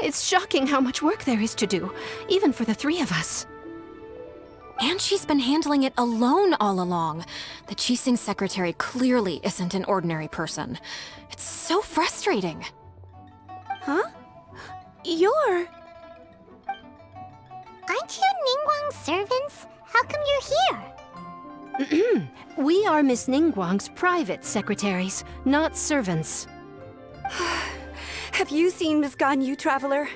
It's shocking how much work there is to do, even for the three of us. And she's been handling it alone all along. The Qixing secretary clearly isn't an ordinary person. It's so frustrating. Huh? You're... Aren't you Ningguang's servants? How come you're here? We are Miss Ningguang's private secretaries, not servants. Have you seen Miss Ganyu, Traveler?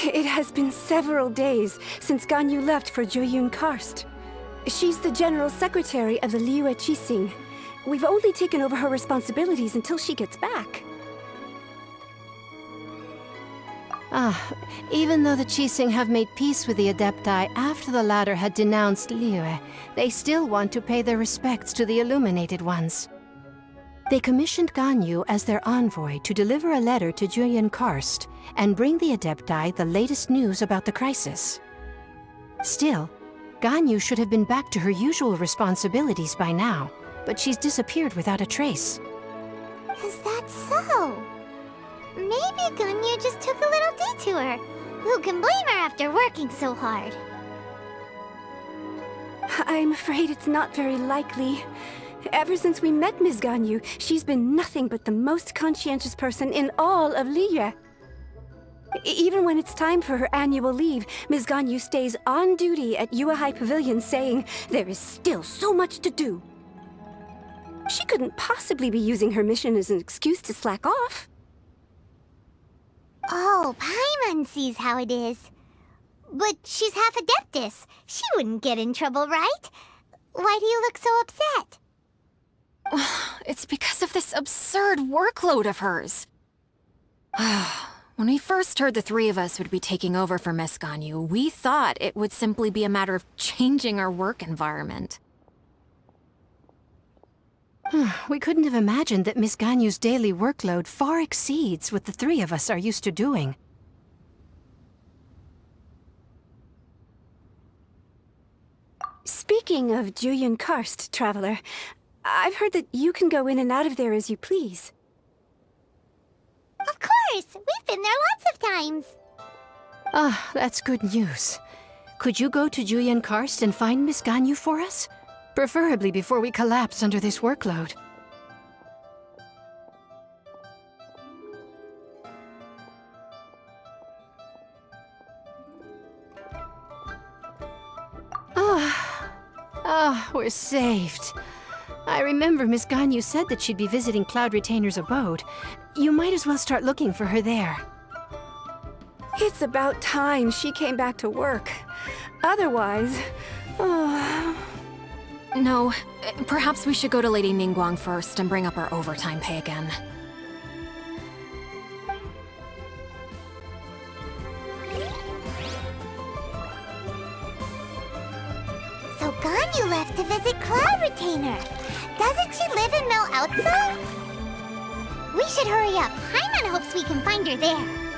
It has been several days since Ganyu left for Jueyun Karst. She's the general secretary of the Liyue Qixing. We've only taken over her responsibilities until she gets back. Even though the Qixing have made peace with the Adepti after the latter had denounced Liyue, they still want to pay their respects to the Illuminated Ones. They commissioned Ganyu as their envoy to deliver a letter to Jueyun Karst and bring the Adepti the latest news about the crisis. Still, Ganyu should have been back to her usual responsibilities by now, but she's disappeared without a trace. Is that so? Maybe Ganyu just took a little detour. Who can blame her after working so hard? I'm afraid it's not very likely. Ever since we met Ms. Ganyu, she's been nothing but the most conscientious person in all of Liyue. Even when it's time for her annual leave, Ms. Ganyu stays on duty at Yuehai Pavilion saying there is still so much to do. She couldn't possibly be using her mission as an excuse to slack off. Oh, Paimon sees how it is. But she's half Adeptus. She wouldn't get in trouble, right? Why do you look so upset? It's because of this absurd workload of hers. When we first heard the three of us would be taking over for Miss Ganyu, we thought it would simply be a matter of changing our work environment. We couldn't have imagined that Miss Ganyu's daily workload far exceeds what the three of us are used to doing. Speaking of Jueyun Karst, Traveler, I've heard that you can go in and out of there as you please. Of course! We've been there lots of times. That's good news. Could you go to Jueyun Karst and find Miss Ganyu for us? Preferably before we collapse under this workload. We're saved. I remember Miss Ganyu said that she'd be visiting Cloud Retainer's abode. You might as well start looking for her there. It's about time she came back to work. Otherwise... No, perhaps we should go to Lady Ningguang first and bring up our overtime pay again. So Ganyu left to visit Cloud Retainer. Doesn't she live in Mel Outso? We should hurry up. Paimon hopes we can find her there.